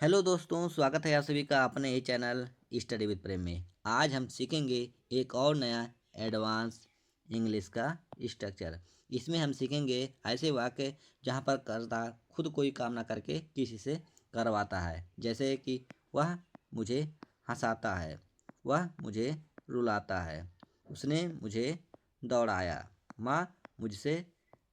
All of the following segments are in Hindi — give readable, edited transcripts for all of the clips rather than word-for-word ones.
हेलो दोस्तों, स्वागत है आप सभी का अपने ये चैनल स्टडी विद प्रेम में। आज हम सीखेंगे एक और नया एडवांस इंग्लिश का स्ट्रक्चर। इसमें हम सीखेंगे ऐसे वाक्य जहाँ पर कर्ता खुद कोई काम ना करके किसी से करवाता है। जैसे कि वह मुझे हंसाता है, वह मुझे रुलाता है, उसने मुझे दौड़ाया, माँ मुझसे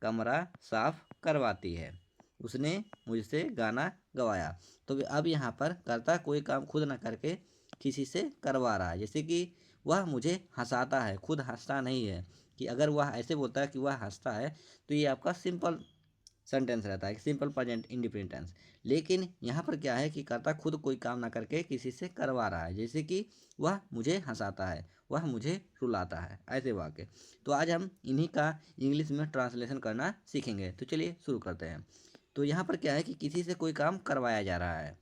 कमरा साफ करवाती है, उसने मुझसे गाना गवाया। तो अब यहाँ पर कर्ता कोई काम खुद ना करके किसी से करवा रहा है। जैसे कि वह मुझे हंसाता है, खुद हंसता नहीं है। कि अगर वह ऐसे बोलता है कि वह हंसता है तो ये आपका सिंपल सेंटेंस रहता है, सिंपल प्रेजेंट इंडिफिनिट टेंस। लेकिन यहाँ पर क्या है कि कर्ता खुद कोई काम ना करके किसी से करवा रहा है। जैसे कि वह मुझे हंसाता है, वह मुझे रुलाता है, ऐसे वाक्य। तो आज हम इन्हीं का इंग्लिश में ट्रांसलेशन करना सीखेंगे। तो चलिए शुरू करते हैं। तो यहाँ पर क्या है कि किसी से कोई काम करवाया जा रहा है,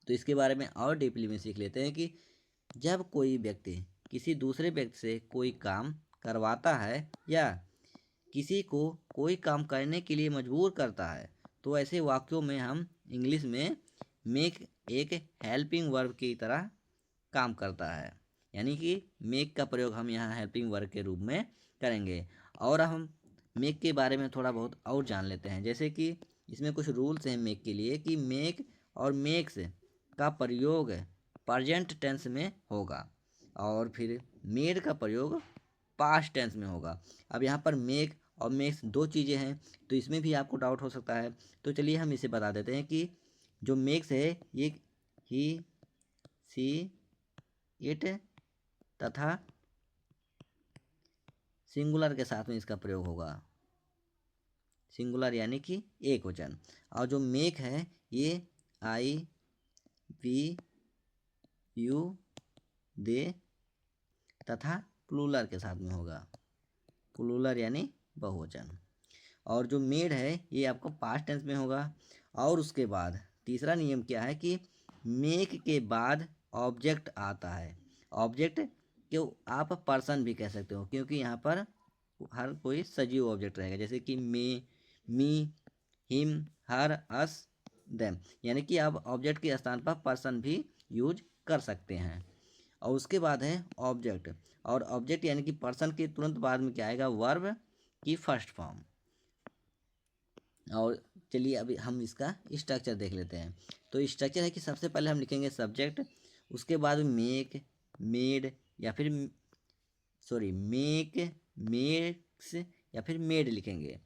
तो इसके बारे में और डीपली में सीख लेते हैं कि जब कोई व्यक्ति किसी दूसरे व्यक्ति से कोई काम करवाता है या किसी को कोई काम करने के लिए मजबूर करता है, तो ऐसे वाक्यों में हम इंग्लिश में मेक एक हेल्पिंग वर्ब की तरह काम करता है। यानी कि मेक का प्रयोग हम यहाँ हेल्पिंग वर्ब के रूप में करेंगे। और हम मेक के बारे में थोड़ा बहुत और जान लेते हैं। जैसे कि इसमें कुछ रूल्स हैं मेक के लिए कि मेक और मेक्स का प्रयोग प्रेजेंट टेंस में होगा और फिर मेड का प्रयोग पास्ट टेंस में होगा। अब यहाँ पर मेक और मेक्स दो चीज़ें हैं, तो इसमें भी आपको डाउट हो सकता है। तो चलिए हम इसे बता देते हैं कि जो मेक्स है ये ही, सी, इट तथा सिंगुलर के साथ में इसका प्रयोग होगा। सिंगुलर यानी कि एक वचन। और जो मेक है ये आई, वी, यू, दे तथा प्लूरल के साथ में होगा। प्लूरल यानी बहुवचन। और जो मेड है ये आपको पास्ट टेंस में होगा। और उसके बाद तीसरा नियम क्या है कि मेक के बाद ऑब्जेक्ट आता है। ऑब्जेक्ट क्यों, आप पर्सन भी कह सकते हो, क्योंकि यहाँ पर हर कोई सजीव ऑब्जेक्ट रहेगा। जैसे कि मे, मी, हिम, हर, अस, देम। यानी कि आप ऑब्जेक्ट के स्थान पर पर्सन भी यूज कर सकते हैं। और उसके बाद है ऑब्जेक्ट। और ऑब्जेक्ट यानी कि पर्सन के तुरंत बाद में क्या आएगा, वर्ब की फर्स्ट फॉर्म। और चलिए अभी हम इसका स्ट्रक्चर देख लेते हैं। तो स्ट्रक्चर है कि सबसे पहले हम लिखेंगे सब्जेक्ट, उसके बाद मेक, मेड या फिर सॉरी मेक, मेक्स या फिर मेड लिखेंगे।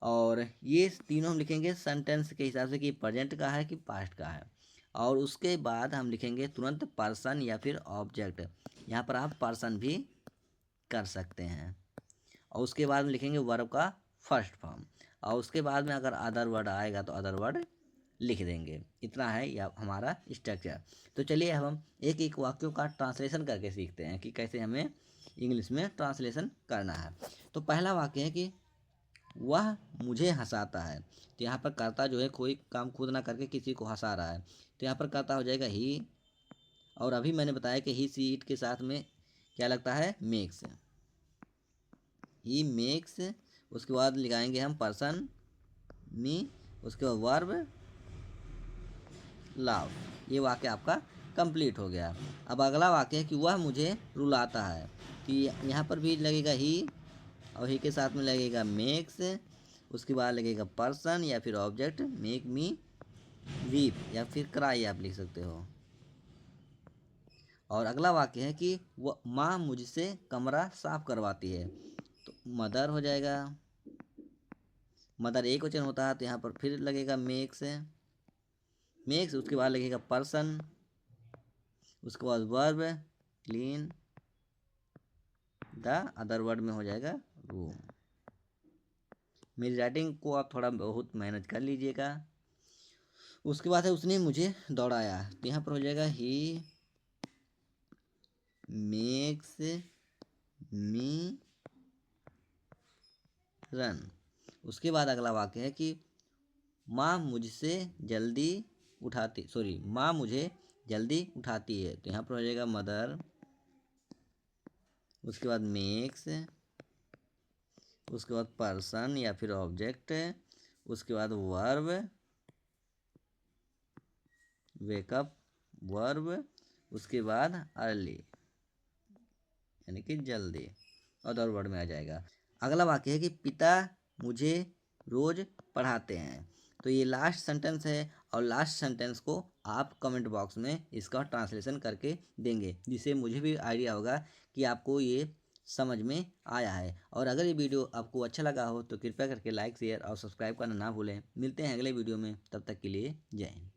और ये तीनों हम लिखेंगे सेंटेंस के हिसाब से कि प्रेजेंट का है कि पास्ट का है। और उसके बाद हम लिखेंगे तुरंत पर्सन या फिर ऑब्जेक्ट। यहाँ पर आप पर्सन भी कर सकते हैं। और उसके बाद में लिखेंगे वर्ब का फर्स्ट फॉर्म। और उसके बाद में अगर अदर वर्ड आएगा तो अदर वर्ड लिख देंगे। इतना है यह हमारा स्ट्रक्चर। तो चलिए अब हम एक एक वाक्यों का ट्रांसलेशन करके सीखते हैं कि कैसे हमें इंग्लिश में ट्रांसलेशन करना है। तो पहला वाक्य है कि वह मुझे हंसाता है। तो यहाँ पर कर्ता जो है कोई काम खुद ना करके किसी को हंसा रहा है, तो यहाँ पर कर्ता हो जाएगा ही। और अभी मैंने बताया कि ही, सी, इट के साथ में क्या लगता है, मेक्स। ही मेक्स, उसके बाद लगाएंगे हम पर्सन, मी, उसके बाद वर्ब लव। ये वाक्य आपका कंप्लीट हो गया। अब अगला वाक्य है कि वह मुझे रुलाता है। तो यहाँ पर भी लगेगा ही और ही के साथ में लगेगा मेक्स। उसके बाद लगेगा पर्सन या फिर ऑब्जेक्ट, मेक मी वीप या फिर क्राई आप लिख सकते हो। और अगला वाक्य है कि वह माँ मुझसे कमरा साफ करवाती है। तो मदर हो जाएगा। मदर एक वचन होता है तो यहाँ पर फिर लगेगा मेक्स, मेक्स उसके बाद लगेगा पर्सन, उसके बाद verb clean, the other word में हो जाएगा रूम। मेरी राइटिंग को आप थोड़ा बहुत मेहनत कर लीजिएगा। उसके बाद है उसने मुझे दौड़ाया। तो यहाँ पर हो जाएगा ही मेक्स मी रन। उसके बाद अगला वाक्य है कि माँ मुझसे जल्दी उठाती, सॉरी माँ मुझे जल्दी उठाती है। तो यहाँ पर हो जाएगा मदर, उसके बाद मेक्स, उसके बाद पर्सन या फिर ऑब्जेक्ट, उसके बाद वर्ब वेकअप वर्ब, उसके बाद अर्ली यानी कि जल्दी, अदर वर्ड में आ जाएगा। अगला वाक्य है कि पिता मुझे रोज पढ़ाते हैं। तो ये लास्ट सेंटेंस है और लास्ट सेंटेंस को आप कमेंट बॉक्स में इसका ट्रांसलेशन करके देंगे, जिससे मुझे भी आइडिया होगा कि आपको ये समझ में आया है। और अगर ये वीडियो आपको अच्छा लगा हो तो कृपया करके लाइक शेयर और सब्सक्राइब करना ना भूलें। मिलते हैं अगले वीडियो में, तब तक के लिए जय हिंद।